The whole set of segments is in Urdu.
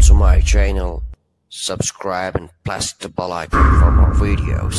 to my channel. Subscribe and press the bell icon for more videos.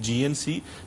GNC,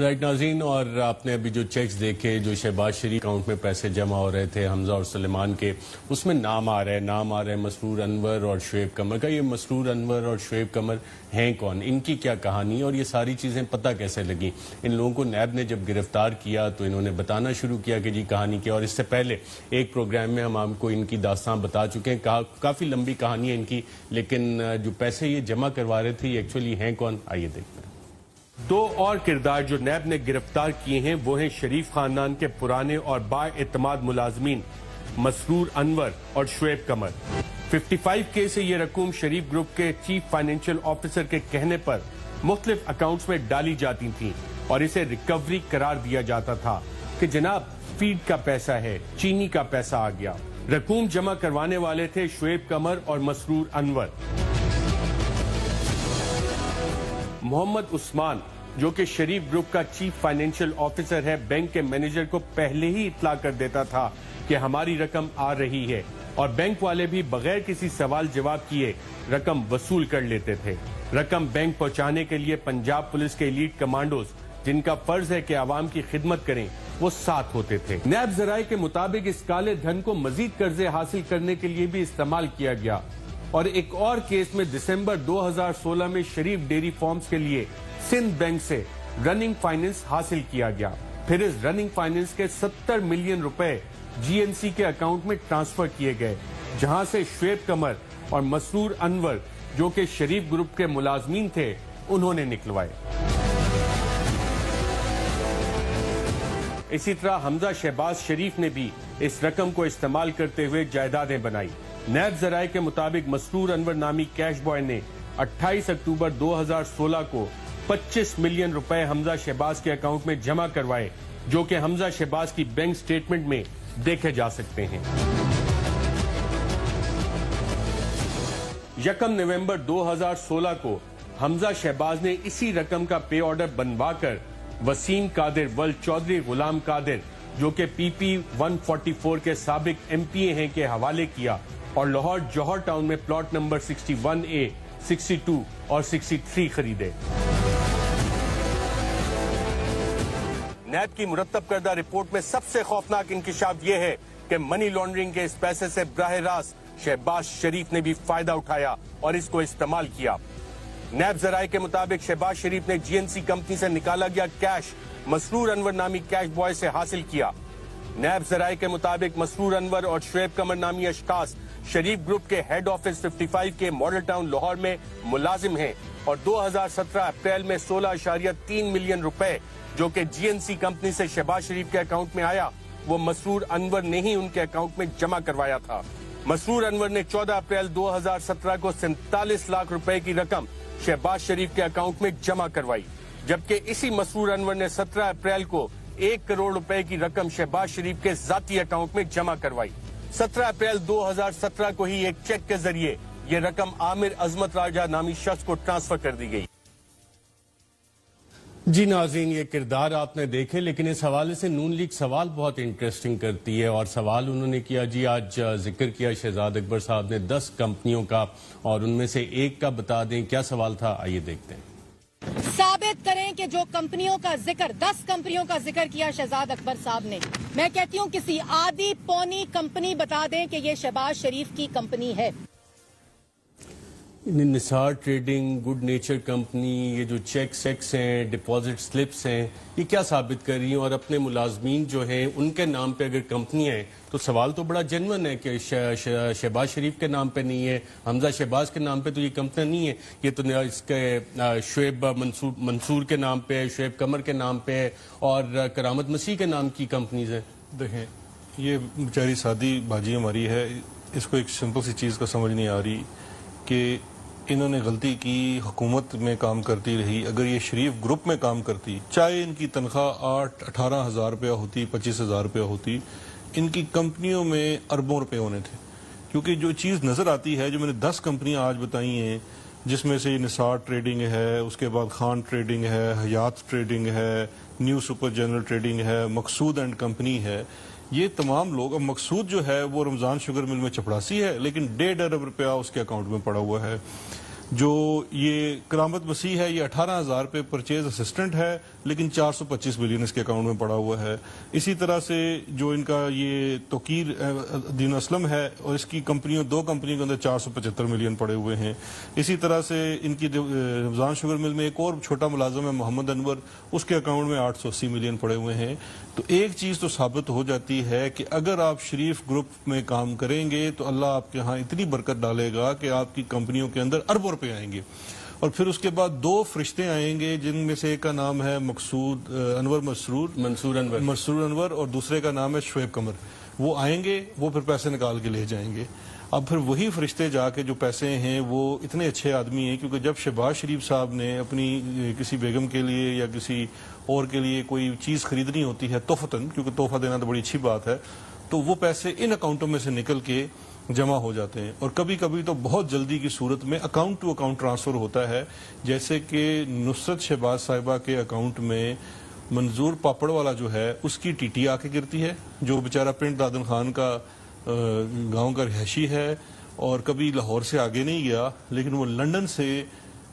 right ناظرین، اور آپ نے ابھی جو چیکس دیکھے جو شہباز شریف اکاؤنٹ میں پیسے جمع ہو رہے تھے حمزہ اور سلیمان کے، اس میں نام آ رہا ہے مسرور انور اور شعیب قمر کا. یہ مسرور انور اور شعیب قمر ہیں کون؟ ان کی کیا کہانی اور یہ ساری چیزیں پتہ کیسے لگیں؟ ان لوگوں کو نیب نے جب گرفتار کیا تو انہوں نے بتانا شروع کیا کہ جی کہانی کیا. اور اس سے پہلے ایک پروگرام میں ہم آپ کو ان کی داستان بتا چکے ہیں. کافی لمبی کہانی ہے ان کی، لیکن جو پیسے یہ جمع کروا رہے تھے یہ ایکچولی ہیں کون؟ آئیے دیکھتے ہیں. دو اور کردار جو نیب نے گرفتار کیے ہیں وہ ہیں شریف خاندان کے پرانے اور با اعتماد ملازمین مسرور انور اور شعیب قمر. 55K سے یہ رقوم شریف گروپ کے چیف فائنینشیل آفیسر کے کہنے پر مختلف اکاؤنٹس میں ڈالی جاتی تھیں اور اسے ریکوری قرار دیا جاتا تھا کہ جناب فیڈ کا پیسہ ہے، چینی کا پیسہ آ گیا. رقوم جمع کروانے والے تھے شعیب قمر اور مسرور انور. محمد عثمان جو کہ شریف گروپ کا چیف فائنینشیل آفیسر ہے، بینک کے مینیجر کو پہلے ہی اطلاع کر دیتا تھا کہ ہماری رقم آ رہی ہے، اور بینک والے بھی بغیر کسی سوال جواب کیے رقم وصول کر لیتے تھے. رقم بینک پہنچانے کے لیے پنجاب پولیس کے ایلیٹ کمانڈوز جن کا فرض ہے کہ عوام کی خدمت کریں وہ ساتھ ہوتے تھے. نیب ذرائع کے مطابق اس کالے دھن کو مزید قرضے حاصل کرنے کے لیے بھی استعمال کیا گیا. اور ایک اور کیس میں دسمبر 2016 میں شریف ڈیری فارمز کے لیے سندھ بینک سے رننگ فائننس حاصل کیا گیا. پھر اس رننگ فائننس کے 70 ملین روپے GNC کے اکاؤنٹ میں ٹرانسفر کیے گئے، جہاں سے شعیب قمر اور مسرور انور جو کہ شریف گروپ کے ملازمین تھے انہوں نے نکلوائے. اسی طرح حمزہ شہباز شریف نے بھی اس رقم کو استعمال کرتے ہوئے جائیدادیں بنائی. نیب ذرائع کے مطابق مسرور انور نامی کیش بوائے نے 28 اکتوبر 2016 کو 25 ملین روپے حمزہ شہباز کے اکاؤنٹ میں جمع کروائے، جو کہ حمزہ شہباز کی بینک سٹیٹمنٹ میں دیکھے جا سکتے ہیں. 1 نومبر 2016 کو حمزہ شہباز نے اسی رقم کا پے آرڈر بنوا کر وسیم قادر ولد چودھری غلام قادر جو کہ PP 144 کے سابق MPA ہیں کے حوالے کیا اور لاہور جوہر ٹاؤن میں پلاٹ نمبر 61A 62 اور 63 خریدے. نیب کی مرتب کردہ رپورٹ میں سب سے خوفناک انکشاف یہ ہے کہ منی لانڈرنگ کے اس پیسے سے براہ راست شہباز شریف نے بھی فائدہ اٹھایا اور اس کو استعمال کیا. نیب ذرائع کے مطابق شہباز شریف نے GNC کمپنی سے نکالا گیا کیش مسرور انور نامی کیش بوائے سے حاصل کیا. نیب ذرائع کے مطابق مسرور انور اور شعیب قمر نامی اشخاص شریف گروپ کے ہیڈ آفس 55 کے ماڈل ٹاؤن لاہور میں ملازم ہیں، اور 2017 اپریل میں 16.3 ملین روپے جو کہ GNC کمپنی سے شہباز شریف کے اکاؤنٹ میں آیا وہ مسرور انور نے ہی ان کے اکاؤنٹ میں جمع کروایا تھا. مسرور انور نے 14 اپریل 2017 کو 47 لاکھ روپے کی رقم شہباز شریف کے اکاؤنٹ میں جمع کروائی، جبکہ اسی مسرور انور نے 17 اپریل کو 1 کروڑ روپے کی رقم شہباز شریف کے ذاتی اکاؤنٹ میں جمع کروائی. 17 اپریل 2017 کو ہی ایک چیک کے ذریعے یہ رقم عامر عظمت راجہ نامی شخص کو ٹرانسفر کر دی گئی. جی ناظرین، یہ کردار آپ نے دیکھے، لیکن اس حوالے سے نون لیگ سوال بہت انٹرسٹنگ کرتی ہے، اور سوال انہوں نے کیا جی آج ذکر کیا شہزاد اکبر صاحب نے 10 کمپنیوں کا، اور ان میں سے ایک کا بتا دیں کیا سوال تھا. آئیے دیکھتے ہیں. ثابت کریں کہ جو کمپنیوں کا ذکر 10 کمپنیوں کا ذکر کیا شہزاد اکبر صاحب نے، میں کہتی ہوں کسی آدھی پونی کمپنی بتا دیں کہ یہ شہباز شریف کی کمپنی ہے. نثار ٹریڈنگ، گڈ نیچر کمپنی، یہ جو چیک سیکس ہیں، ڈپازٹ سلپس ہیں، یہ کیا ثابت کر رہی ہیں؟ اور اپنے ملازمین جو ہیں ان کے نام پہ اگر کمپنیاں ہیں تو سوال تو بڑا جنون ہے کہ شہباز شریف کے نام پہ نہیں ہے، حمزہ شہباز کے نام پہ تو یہ کمپنیاں نہیں ہے، یہ تو اس کے شعیب منصور کے نام پہ ہے، شعیب قمر کے نام پہ ہے، اور کرامت مسیح کے نام کی کمپنیز ہیں. دیکھیں یہ بیچاری سادی باجی ہماری ہے، اس کو ایک سمپل سی چیز کا سمجھ نہیں آ رہی کہ انہوں نے غلطی کی، حکومت میں کام کرتی رہی. اگر یہ شریف گروپ میں کام کرتی، چاہے ان کی تنخواہ 18 ہزار روپیہ ہوتی، 25 ہزار روپیہ ہوتی، ان کی کمپنیوں میں اربوں روپے ہونے تھے. کیونکہ جو چیز نظر آتی ہے، جو میں نے 10 کمپنیاں آج بتائی ہیں، جس میں سے نثار ٹریڈنگ ہے، اس کے بعد خان ٹریڈنگ ہے، حیات ٹریڈنگ ہے، نیو سپر جنرل ٹریڈنگ ہے، مقصود اینڈ کمپنی ہے، یہ تمام لوگ. اب مقصود جو ہے وہ رمضان شوگر مل میں چپڑاسی ہے، لیکن 1.5 ارب روپیہ اس کے اکاؤنٹ میں پڑا ہوا ہے. جو یہ کرامت مسیح ہے یہ 18,000 پہ پرچیز اسسٹنٹ ہے لیکن 425 ملین اس کے اکاؤنٹ میں پڑا ہوا ہے. اسی طرح سے جو ان کا یہ توقیر دین اسلم ہے اور اس کی کمپنیوں 2 کمپنیوں کے اندر 475 ملین پڑے ہوئے ہیں. اسی طرح سے ان کی رمضان شوگر مل میں ایک اور چھوٹا ملازم ہے محمد انور, اس کے اکاؤنٹ میں 880 ملین پڑے ہوئے ہیں. تو ایک چیز تو ثابت ہو جاتی ہے کہ اگر آپ شریف گروپ میں کام کریں گے تو اللہ آپ کے ہاں اتنی برکت ڈالے گا کہ آپ کی کمپنیوں کے اندر اربوں روپے آئیں گے. اور پھر اس کے بعد 2 فرشتے آئیں گے جن میں سے ایک کا نام ہے منصور انور اور دوسرے کا نام ہے شعیب قمر. وہ آئیں گے, وہ پھر پیسے نکال کے لے جائیں گے. اب پھر وہی فرشتے جا کے جو پیسے ہیں وہ اتنے اچھے آدمی ہیں کیونکہ جب شہباز شریف صاحب نے اپنی کسی بیگم کے لیے یا کسی اور کے لیے کوئی چیز خریدنی ہوتی ہے تحفتاً, کیونکہ تحفہ دینا تو بڑی اچھی بات ہے, تو وہ پیسے ان اکاؤنٹوں میں سے نکل کے جمع ہو جاتے ہیں. اور کبھی کبھی تو بہت جلدی کی صورت میں اکاؤنٹ ٹو اکاؤنٹ ٹرانسفر ہوتا ہے, جیسے کہ نصرت شہباز صاحبہ کے اکاؤنٹ میں منظور پاپڑ والا جو ہے اس کی ٹی ٹی آ کے گرتی ہے, جو بیچارہ پنڈ دادن خان کا گاؤں کا رہائشی ہے اور کبھی لاہور سے آگے نہیں گیا, لیکن وہ لندن سے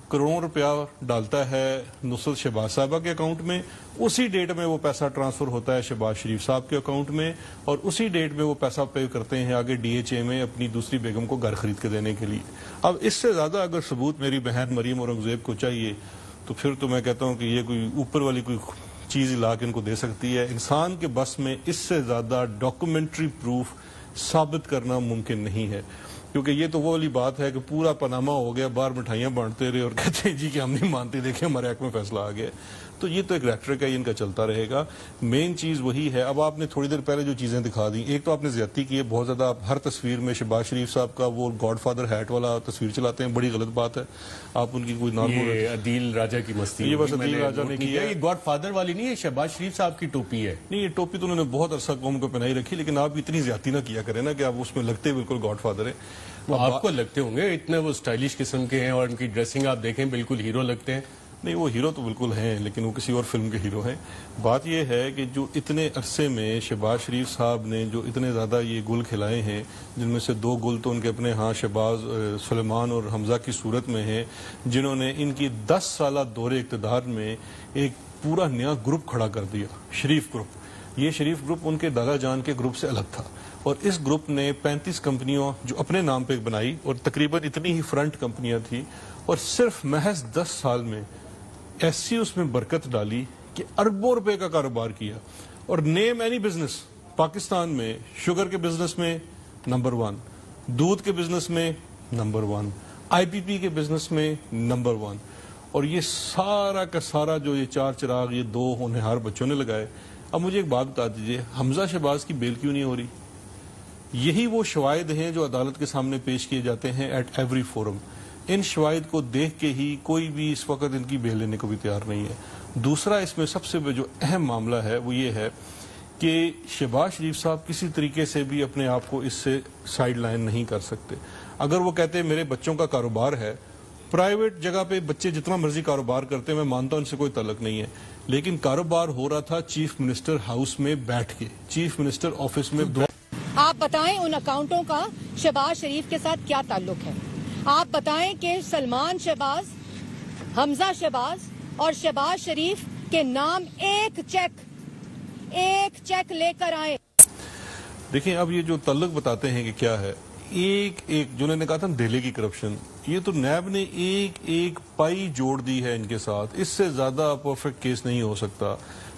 کروڑوں روپیہ ڈالتا ہے نصرت شہباز صاحبہ کے اکاؤنٹ میں. اسی ڈیٹ میں وہ پیسہ ٹرانسفر ہوتا ہے شہباز شریف صاحب کے اکاؤنٹ میں, اور اسی ڈیٹ میں وہ پیسہ پے کرتے ہیں آگے ڈی ایچ اے میں اپنی دوسری بیگم کو گھر خرید کے دینے کے لیے. اب اس سے زیادہ اگر ثبوت میری بہن مریم اورنگزیب کو چاہیے تو پھر تو میں کہتا ہوں کہ یہ کوئی اوپر والی کوئی چیز لا کے ان کو دے سکتی ہے. انسان کے بس میں اس سے زیادہ ڈاکومنٹری پروف ثابت کرنا ممکن نہیں ہے, کیونکہ یہ تو وہ والی بات ہے کہ پورا پاناما ہو گیا, باہر مٹھائیاں بانٹتے رہے اور کہتے ہیں جی کہ ہم نہیں مانتے, دیکھیں ہمارے حق میں فیصلہ آ گیا. تو یہ تو ایک ریٹرک ہے, ان کا چلتا رہے گا. مین چیز وہی ہے. اب آپ نے تھوڑی دیر پہلے جو چیزیں دکھا دیں, ایک تو آپ نے زیادتی کی ہے بہت زیادہ, آپ ہر تصویر میں شہباز شریف صاحب کا وہ گاڈ فادر ہیٹ والا تصویر چلاتے ہیں, بڑی غلط بات ہے. آپ ان کی کوئی نارمل عدیل راجہ کی مستی, یہ بس عدیل راجہ نے کیا, یہ گاڈ فادر والی نہیں ہے, شہباز شریف صاحب کی ٹوپی ہے. نہیں, یہ ٹوپی تو انہوں نے بہت عرصہ قوم کو پہنائی رکھی, لیکن آپ اتنی زیادتی نہ کیا کریں نا کہ آپ اس میں لگتے بالکل گاڈ فادر ہیں. آپ کو لگتے ہوں گے اتنے وہ اسٹائلش قسم کے ہیں, اور ان کی ڈریسنگ آپ دیکھیں بالکل ہیرو لگتے ہیں. نہیں, وہ ہیرو تو بالکل ہیں لیکن وہ کسی اور فلم کے ہیرو ہیں. بات یہ ہے کہ جو اتنے عرصے میں شہباز شریف صاحب نے جو اتنے زیادہ یہ گل کھلائے ہیں, جن میں سے 2 گل تو ان کے اپنے ہاں شہباز سلیمان اور حمزہ کی صورت میں ہیں, جنہوں نے ان کی 10 سالہ دور اقتدار میں ایک پورا نیا گروپ کھڑا کر دیا, شریف گروپ. یہ شریف گروپ ان کے دادا جان کے گروپ سے الگ تھا, اور اس گروپ نے 35 کمپنیوں جو اپنے نام پہ بنائی, اور تقریباً اتنی ہی فرنٹ کمپنیاں تھیں, اور صرف محض 10 سال میں ایسی اس میں برکت ڈالی کہ اربوں روپے کا کاروبار کیا. اور نیم اینی بزنس پاکستان میں, شوگر کے بزنس میں نمبر 1, دودھ کے بزنس میں نمبر 1, آئی پی پی کے بزنس میں نمبر 1. اور یہ سارا کا سارا جو یہ 4 چراغ یہ 2 ہونہار بچوں نے لگائے. اب مجھے ایک بات بتا دیجئے, حمزہ شہباز کی بیل کیوں نہیں ہو رہی؟ یہی وہ شواہد ہیں جو عدالت کے سامنے پیش کیے جاتے ہیں ایٹ ایوری فورم. ان شواہد کو دیکھ کے ہی کوئی بھی اس وقت ان کی بیل لینے کو بھی تیار نہیں ہے. دوسرا اس میں سب سے جو اہم معاملہ ہے وہ یہ ہے کہ شہباز شریف صاحب کسی طریقے سے بھی اپنے آپ کو اس سے سائیڈ لائن نہیں کر سکتے. اگر وہ کہتے ہیں میرے بچوں کا کاروبار ہے, پرائیویٹ جگہ پہ بچے جتنا مرضی کاروبار کرتے ہیں, میں مانتا ہوں ان سے کوئی تعلق نہیں ہے, لیکن کاروبار ہو رہا تھا چیف منسٹر ہاؤس میں بیٹھ کے, چیف منسٹر آفس میں. آپ بتائیں ان اکاؤنٹوں کا شہباز شریف کے ساتھ کیا تعلق ہے؟ آپ بتائیں کہ سلمان شہباز, حمزہ شہباز اور شہباز شریف کے نام ایک چیک لے کر آئے. دیکھیں, اب یہ جو تعلق بتاتے ہیں کہ کیا ہے, ایک جو انہوں نے کہا تھا دہلی کی کرپشن, یہ تو نیب نے ایک پائی جوڑ دی ہے ان کے ساتھ. اس سے زیادہ پرفیکٹ کیس نہیں ہو سکتا.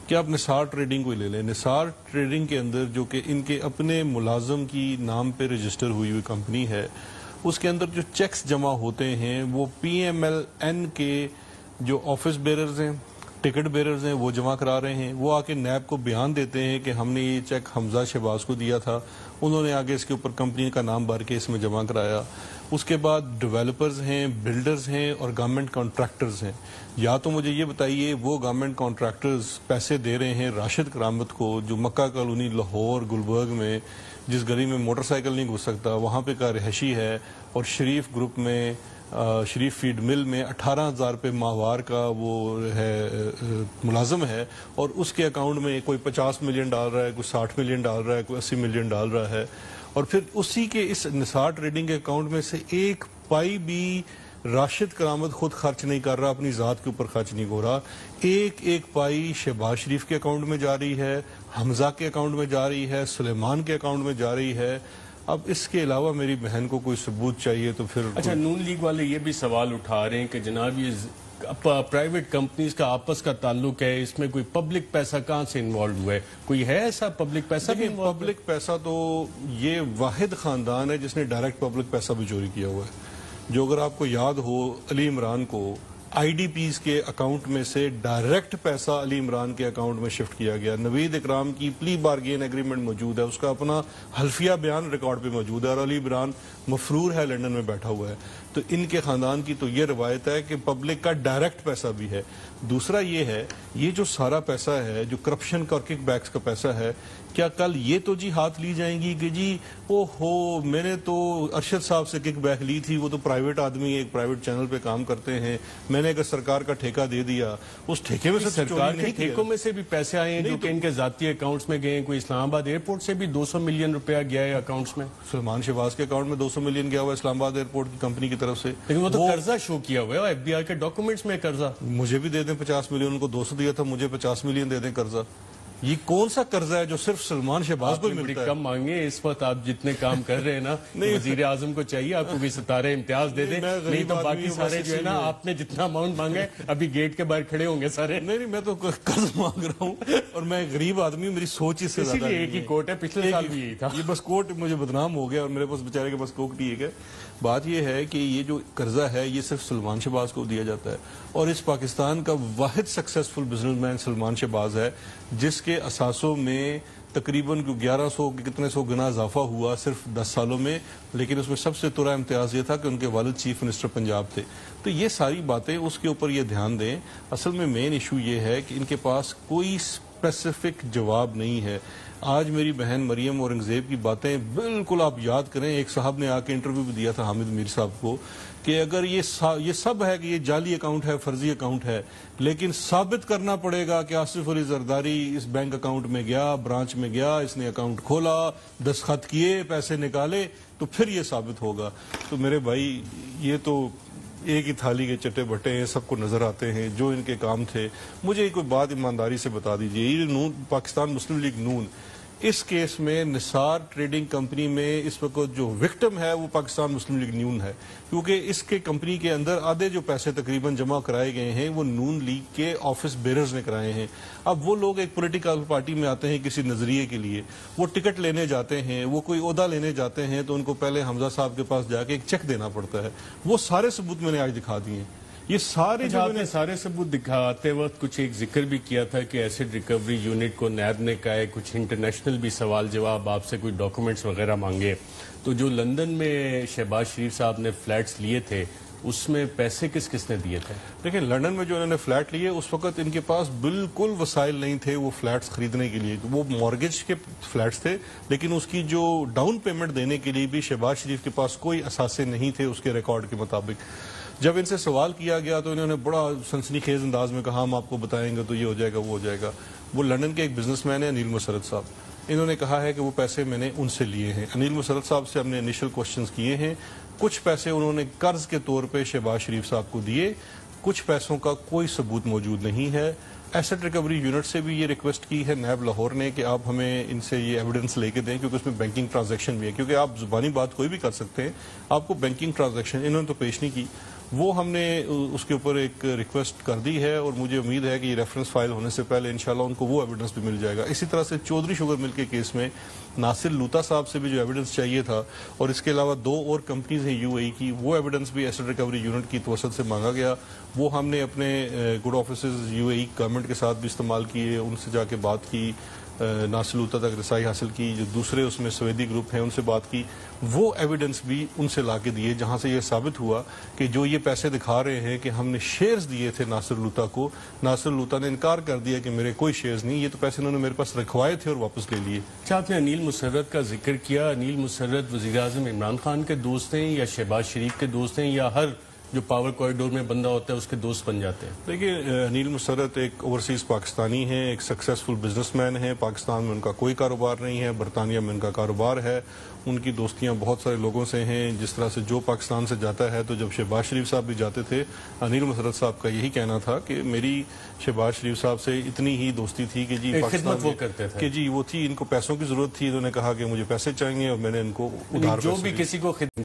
کہ آپ نثار ٹریڈنگ کو لے لیں, نثار ٹریڈنگ کے اندر جو کہ ان کے اپنے ملازم کی نام پہ رجسٹر ہوئی کمپنی ہے, اس کے اندر جو چیکس جمع ہوتے ہیں وہ پی ایم ایل این کے جو آفس بیررز ہیں, ٹکٹ بیررز ہیں, وہ جمع کرا رہے ہیں. وہ آ کے نیب کو بیان دیتے ہیں کہ ہم نے یہ چیک حمزہ شہباز کو دیا تھا, انہوں نے آگے اس کے اوپر کمپنی کا نام بھر کے اس میں جمع کرایا. اس کے بعد ڈیولپرز ہیں, بلڈرز ہیں اور گورنمنٹ کانٹریکٹرز ہیں. یا تو مجھے یہ بتائیے وہ گورنمنٹ کانٹریکٹرز پیسے دے رہے ہیں راشد کرامت کو, جو مکہ کالونی لاہور گلبرگ میں جس گلی میں موٹر سائیکل نہیں گھس سکتا وہاں پہ کا رہائشی ہے, اور شریف گروپ میں شریف فیڈ مل میں 18,000 روپے ماہوار کا وہ ہے ملازم ہے, اور اس کے اکاؤنٹ میں کوئی 50 ملین ڈال رہا ہے, کوئی 60 ملین ڈال رہا ہے, کوئی 80 ملین ڈال رہا ہے. اور پھر اسی کے اس نثار ٹریڈنگ کے اکاؤنٹ میں سے ایک پائی بھی راشد کرامت خود خرچ نہیں کر رہا، اپنی ذات کے اوپر خرچ نہیں ہو رہا. ایک ایک پائی شہباز شریف کے اکاؤنٹ میں جا رہی ہے، حمزہ کے اکاؤنٹ میں جا رہی ہے، سلیمان کے اکاؤنٹ میں جا رہی ہے. اب اس کے علاوہ میری بہن کو کوئی ثبوت چاہیے تو پھر اچھا، نون لیگ والے یہ بھی سوال اٹھا رہے ہیں کہ جناب یہ پرائیویٹ کمپنیز کا آپس کا تعلق ہے، اس میں کوئی پبلک پیسہ کہاں سے انوالو ہوا ہے؟ کوئی ہے ایسا پبلک پیسہ بھی انوالو؟ پبلک پیسہ تو یہ واحد خاندان ہے جس نے ڈائریکٹ پبلک پیسہ بھی چوری کیا ہوا ہے. جو اگر آپ کو یاد ہو، علی عمران کو آئی ڈی پیز کے اکاؤنٹ میں سے ڈائریکٹ پیسہ علی عمران کے اکاؤنٹ میں شفٹ کیا گیا. نوید اکرام کی پلی بارگین ایگریمنٹ موجود ہے، اس کا اپنا حلفیہ بیان ریکارڈ پہ موجود ہے، اور علی عمران مفرور ہے، لندن میں بیٹھا ہوا ہے. تو ان کے خاندان کی تو یہ روایت ہے کہ پبلک کا ڈائریکٹ پیسہ بھی ہے. دوسرا یہ ہے، یہ جو سارا پیسہ ہے جو کرپشن کا اور کک بیکس کا پیسہ ہے، کیا کل یہ تو جی ہاتھ لی جائیں گی کہ جی او ہو میں نے تو ارشد صاحب سے کک بیک لی تھی، وہ تو پرائیویٹ آدمی ایک پرائیویٹ چینل پہ کام کرتے ہیں، میں نے اگر سرکار کا ٹھیکہ دے دیا، اس ٹھیکے میں سے سرکار کے ٹھیکوں میں سے بھی پیسے آئے ہیں جو کہ ان کے ذاتی اکاؤنٹس میں گئے ہیں. کوئی اسلام آباد ایئرپورٹ سے بھی 200 ملین روپیہ گیا ہے اکاؤنٹس میں. سلمان شہباز کے اکاؤنٹ میں 200 ملین گیا ہوا ہے اسلام آباد ایئرپورٹ کی کمپنی کی طرف سے. لیکن وہ تو قرضہ شو کیا ہوا ہے، ایف بی آئی کے ڈاکومنٹس میں قرضہ. مجھے بھی دے دیں 50 ملین، ان کو 200 دیا تھا، مجھے 50 ملین دے دیں قرضہ. یہ کون سا قرضہ ہے جو صرف سلمان شہباز کو ملتا ہے؟ کم مانگے اس وقت، آپ جتنے کام کر رہے ہیں نا، وزیر اعظم کو چاہیے آپ کو بھی ستارے امتیاز دے دیں، نہیں تو باقی سارے جو ہے نا آپ نے جتنا اماؤنٹ مانگا ہے ابھی گیٹ کے باہر کھڑے ہوں گے سارے. نہیں میں تو قرض مانگ رہا ہوں، اور میں غریب آدمی ہوں، میری سوچ اس سے زیادہ اسی لیے ایک ہی کوٹ ہے، پچھلے سال بھی یہی تھا. یہ بس کوٹ مجھے بدنام ہو گیا اور میرے پاس بیچارے کے پاس کوٹ ایک ہے. بات یہ ہے کہ یہ جو قرضہ ہے یہ صرف سلمان شہباز کو دیا جاتا ہے، اور اس پاکستان کا واحد successful businessman Salman Shahbaz ہے، جس کے اثاثوں میں تقریباً 1100 کے کتنے سو گنا اضافہ ہوا صرف 10 سالوں میں. لیکن اس میں سب سے ترا امتیاز یہ تھا کہ ان کے والد چیف منسٹر پنجاب تھے. تو یہ ساری باتیں اس کے اوپر یہ دھیان دیں. اصل میں مین ایشو یہ ہے کہ ان کے پاس کوئی اسپیسیفک جواب نہیں ہے. آج میری بہن مریم اورنگزیب کی باتیں بالکل آپ یاد کریں، ایک صاحب نے آ کے انٹرویو بھی دیا تھا حامد میر صاحب کو کہ اگر یہ سب ہے کہ یہ جعلی اکاؤنٹ ہے، فرضی اکاؤنٹ ہے، لیکن ثابت کرنا پڑے گا کہ آصف علی زرداری اس بینک اکاؤنٹ میں گیا، برانچ میں گیا، اس نے اکاؤنٹ کھولا، دستخط کیے، پیسے نکالے، تو پھر یہ ثابت ہوگا. تو میرے بھائی یہ تو ایک ہی تھالی کے چٹے بٹے ہیں، سب کو نظر آتے ہیں جو ان کے کام تھے. مجھے کوئی بات ایمانداری سے بتا دیجئے، یہ نون پاکستان مسلم لیگ نون اس کیس میں نثار ٹریڈنگ کمپنی میں اس وقت جو وکٹم ہے وہ پاکستان مسلم لیگ نون ہے، کیونکہ اس کے کمپنی کے اندر آدھے جو پیسے تقریباً جمع کرائے گئے ہیں وہ نون لیگ کے آفس بیررز نے کرائے ہیں. اب وہ لوگ ایک پولیٹیکل پارٹی میں آتے ہیں کسی نظریے کے لیے، وہ ٹکٹ لینے جاتے ہیں، وہ کوئی عہدہ لینے جاتے ہیں، تو ان کو پہلے حمزہ صاحب کے پاس جا کے ایک چیک دینا پڑتا ہے. وہ سارے ثبوت میں نے آج دکھا دیے. یہ سارے جو آپ نے سارے ثبوت دکھاتے وقت کچھ ایک ذکر بھی کیا تھا کہ ایسڈ ریکوری یونٹ کو نیب نے کہا ہے، کچھ انٹرنیشنل بھی سوال جواب آپ سے کوئی ڈاکومنٹس وغیرہ مانگے. تو جو لندن میں شہباز شریف صاحب نے فلیٹس لیے تھے اس میں پیسے کس نے دیے تھے؟ دیکھیں لندن میں جو انہوں نے فلیٹ لیے اس وقت ان کے پاس بالکل وسائل نہیں تھے وہ فلیٹس خریدنے کے لیے. وہ مارگیج کے فلیٹس تھے، لیکن اس کی جو ڈاؤن پیمنٹ دینے کے لیے بھی شہباز شریف کے پاس کوئی اثاثے نہیں تھے اس کے ریکارڈ کے مطابق. جب ان سے سوال کیا گیا تو انہوں نے بڑا سنسنی خیز انداز میں کہا ہم آپ کو بتائیں گے تو یہ ہو جائے گا وہ ہو جائے گا. وہ لندن کے ایک بزنس مین ہیں انیل مسرت صاحب، انہوں نے کہا ہے کہ وہ پیسے میں نے ان سے لیے ہیں. انیل مسرت صاحب سے ہم نے انیشل کوشچنز کیے ہیں. کچھ پیسے انہوں نے قرض کے طور پہ شہباز شریف صاحب کو دیے، کچھ پیسوں کا کوئی ثبوت موجود نہیں ہے. ایسٹ ریکوری یونٹ سے بھی یہ ریکویسٹ کی ہے نیب لاہور نے کہ آپ ہمیں ان سے یہ ایویڈنس لے کے دیں، کیونکہ اس میں بینکنگ ٹرانزیکشن بھی ہے. کیونکہ آپ زبانی بات کوئی بھی کر سکتے ہیں، آپ کو بینکنگ ٹرانزیکشن انہوں نے تو پیش نہیں کی. وہ ہم نے اس کے اوپر ایک ریکویسٹ کر دی ہے اور مجھے امید ہے کہ یہ ریفرنس فائل ہونے سے پہلے انشاءاللہ ان کو وہ ایویڈنس بھی مل جائے گا. اسی طرح سے چودھری شوگر مل کے کیس میں ناصر لوتا صاحب سے بھی جو ایویڈنس چاہیے تھا، اور اس کے علاوہ 2 اور کمپنیز ہیں یو اے ای کی، وہ ایویڈنس بھی ایسڈ ریکوری یونٹ کی توسط سے مانگا گیا. وہ ہم نے اپنے good offices you a E government کے ساتھ بھی استعمال کیے، ان سے جا کے بات کی، ناصر لوتا تک رسائی حاصل کی. جو دوسرے اس میں سویدی گروپ ہیں ان سے بات کی، وہ ایویڈنس بھی ان سے لا کے دیے جہاں سے یہ ثابت ہوا کہ جو یہ پیسے دکھا رہے ہیں کہ ہم نے شیئرز دیے تھے ناصر لوتا کو، ناصر لوتا نے انکار کر دیا کہ میرے کوئی شیئرز نہیں، یہ تو پیسے انہوں نے میرے پاس رکھوائے تھے اور واپس لے لیے. اچھا، آپ نے انیل مسرت کا ذکر کیا. انیل مسرت وزیر اعظم عمران خان کے دوست ہیں یا شہباز شریف کے دوست ہیں یا ہر جو پاور کوریڈور میں بندہ ہوتا ہے اس کے دوست بن جاتے ہیں؟ دیکھیے انیل مسرت ایک اوورسیز پاکستانی ہیں، ایک سکسیسفل بزنس مین ہیں، پاکستان میں ان کا کوئی کاروبار نہیں ہے، برطانیہ میں ان کا کاروبار ہے، ان کی دوستیاں بہت سارے لوگوں سے ہیں، جس طرح سے جو پاکستان سے جاتا ہے، تو جب شہباز شریف صاحب بھی جاتے تھے انیل مسرت صاحب کا یہی کہنا تھا کہ میری شہباز شریف صاحب سے اتنی ہی دوستی تھی کہ جی خدمت وہ کرتے تھے کہ جی وہ تھی، ان کو پیسوں کی ضرورت تھی، انہوں نے کہا کہ مجھے پیسے چاہیے اور میں نے ان کو ادھار جو بھی کسی کو